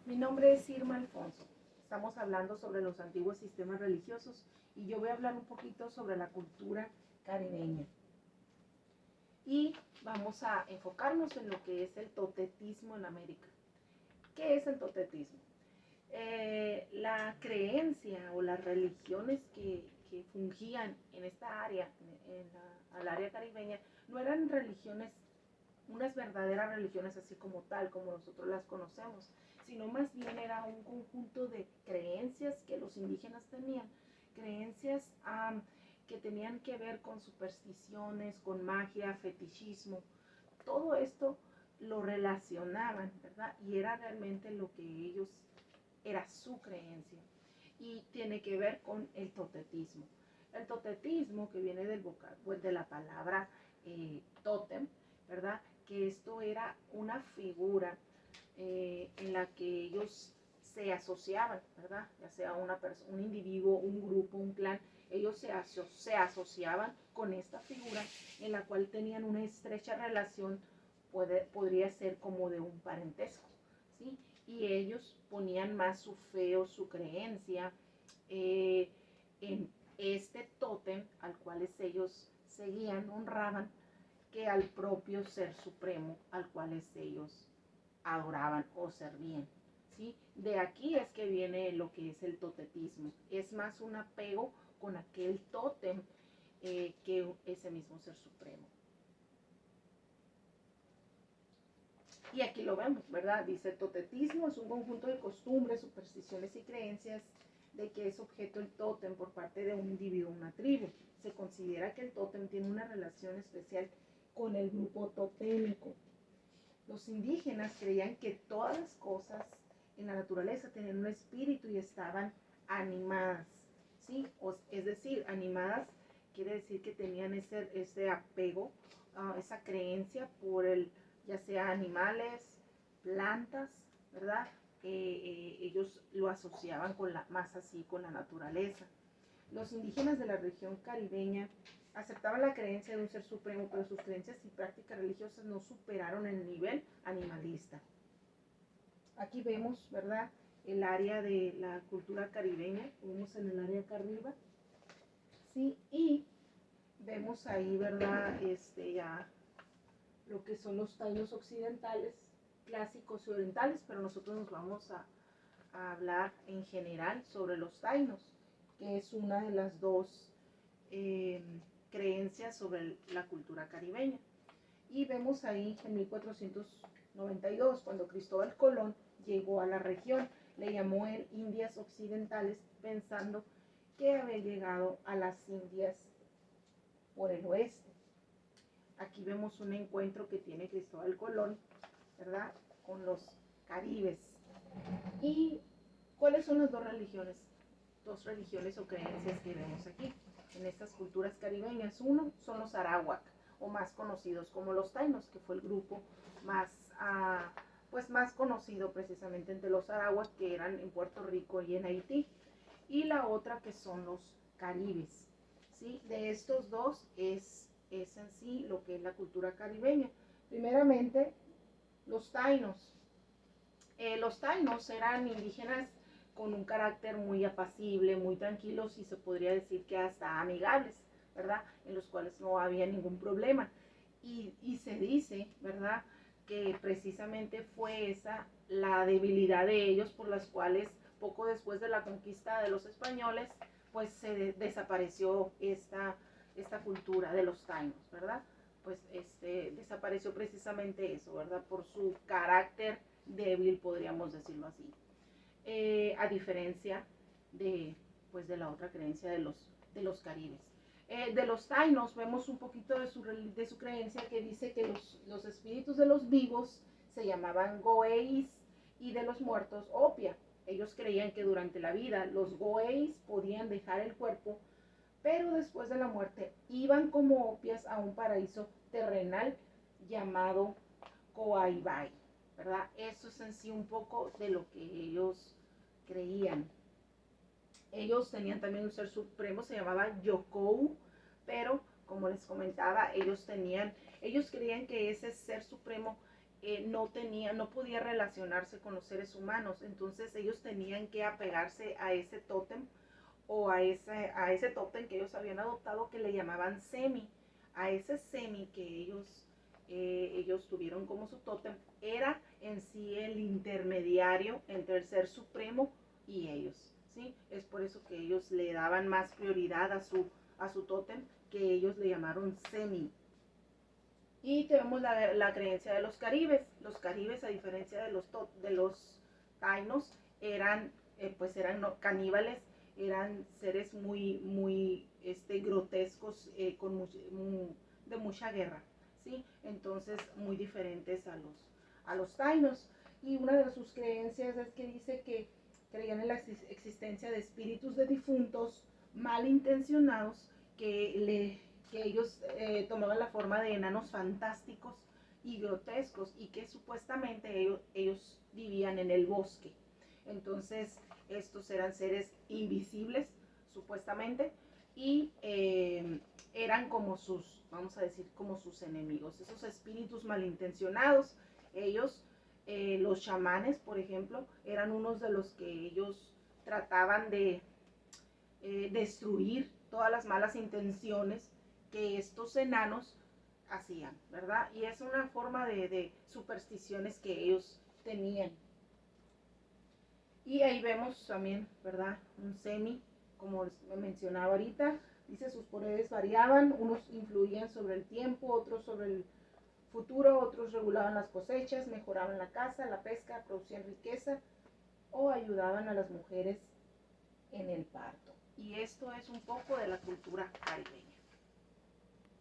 Mi nombre es Irma Alfonso. Estamos hablando sobre los antiguos sistemas religiosos y yo voy a hablar un poquito sobre la cultura caribeña. Y vamos a enfocarnos en lo que es el totetismo en América. ¿Qué es el totetismo? La creencia o las religiones que fungían en esta área, al área caribeña, no eran religiones, unas verdaderas religiones así como tal, como nosotros las conocemos, sino más bien era un conjunto de creencias que los indígenas tenían, creencias que tenían que ver con supersticiones, con magia, fetichismo. Todo esto lo relacionaban, ¿verdad? Y era realmente lo que ellos, era su creencia. Y tiene que ver con el totetismo. El totetismo, que viene del pues de la palabra tótem, ¿verdad? Que esto era una figura en la que ellos se asociaban, ¿verdad? Ya sea un individuo, un grupo, un clan, ellos se asociaban con esta figura en la cual tenían una estrecha relación, podría ser como de un parentesco, ¿sí? Y ellos ponían más su fe o su creencia en este tótem al cual ellos seguían, honraban, que al propio ser supremo al cual ellos adoraban o servían. ¿Sí? De aquí es que viene lo que es el totetismo. Es más un apego con aquel tótem que ese mismo ser supremo. Y aquí lo vemos, ¿verdad? Dice, el totetismo es un conjunto de costumbres, supersticiones y creencias de que es objeto el tótem por parte de un individuo o una tribu. Se considera que el tótem tiene una relación especial con el grupo totémico. Los indígenas creían que todas las cosas en la naturaleza tenían un espíritu y estaban animadas, ¿sí? Es decir, animadas quiere decir que tenían ese apego, esa creencia por ya sea animales, plantas, ¿verdad? Ellos lo asociaban más así con la naturaleza. Los indígenas de la región caribeña aceptaban la creencia de un ser supremo, pero sus creencias y prácticas religiosas no superaron el nivel animalista. Aquí vemos, ¿verdad?, el área de la cultura caribeña, vemos en el área acá arriba, ¿sí? Y vemos ahí, ¿verdad?, ya lo que son los tainos occidentales, clásicos y orientales, pero nosotros nos vamos a hablar en general sobre los tainos, que es una de las dos creencias sobre la cultura caribeña. Y vemos ahí en 1492, cuando Cristóbal Colón llegó a la región, le llamó Indias Occidentales, pensando que había llegado a las Indias por el oeste. Aquí vemos un encuentro que tiene Cristóbal Colón, ¿verdad?, con los caribes. ¿Y cuáles son las dos religiones o creencias que vemos aquí en estas culturas caribeñas? Uno son los arawak, o más conocidos como los tainos, que fue el grupo más, pues más conocido precisamente entre los arawak, que eran en Puerto Rico y en Haití. Y la otra que son los caribes, ¿sí? De estos dos es en sí lo que es la cultura caribeña. Primeramente, los tainos. Los tainos eran indígenas con un carácter muy apacible, muy tranquilos y se podría decir que hasta amigables, ¿verdad? En los cuales no había ningún problema. Y se dice, ¿verdad?, que precisamente fue esa la debilidad de ellos por las cuales poco después de la conquista de los españoles, pues se desapareció esta cultura de los tainos, ¿verdad? Pues desapareció precisamente eso, ¿verdad? Por su carácter débil, podríamos decirlo así. A diferencia pues, de la otra creencia de los caribes. De los tainos vemos un poquito de su creencia, que dice que los espíritus de los vivos se llamaban goeis y de los muertos opia. Ellos creían que durante la vida los goeis podían dejar el cuerpo, pero después de la muerte iban como opias a un paraíso terrenal llamado Coaibay, ¿verdad? Eso es en sí un poco de lo que ellos creían. Ellos tenían también un ser supremo, se llamaba Yokou, pero como les comentaba, ellos creían que ese ser supremo no podía relacionarse con los seres humanos, entonces ellos tenían que apegarse a ese tótem o a ese tótem que ellos habían adoptado, que le llamaban Semi. A ese Semi que ellos tuvieron como su tótem, era en sí el intermediario entre el ser supremo y ellos, ¿sí? Es por eso que ellos le daban más prioridad a su tótem, que ellos le llamaron Semi. Y tenemos la creencia de los caribes. Los caribes, a diferencia de los tainos, pues eran caníbales, eran seres muy grotescos, de mucha guerra, ¿sí? Entonces, muy diferentes a los tainos. Y una de sus creencias es que dice que creían en la existencia de espíritus de difuntos malintencionados que ellos tomaban la forma de enanos fantásticos y grotescos, y que supuestamente ellos vivían en el bosque. Entonces estos eran seres invisibles supuestamente, y eran como vamos a decir, como sus enemigos, esos espíritus malintencionados. Ellos, los chamanes, por ejemplo, eran unos de los que ellos trataban de destruir todas las malas intenciones que estos enanos hacían, ¿verdad? Y es una forma de supersticiones que ellos tenían. Y ahí vemos también, ¿verdad? Un Semi, como les mencionaba ahorita, dice sus poderes variaban, unos influían sobre el tiempo, otros sobre el futuro, otros regulaban las cosechas, mejoraban la caza, la pesca, producían riqueza o ayudaban a las mujeres en el parto. Y esto es un poco de la cultura caribeña.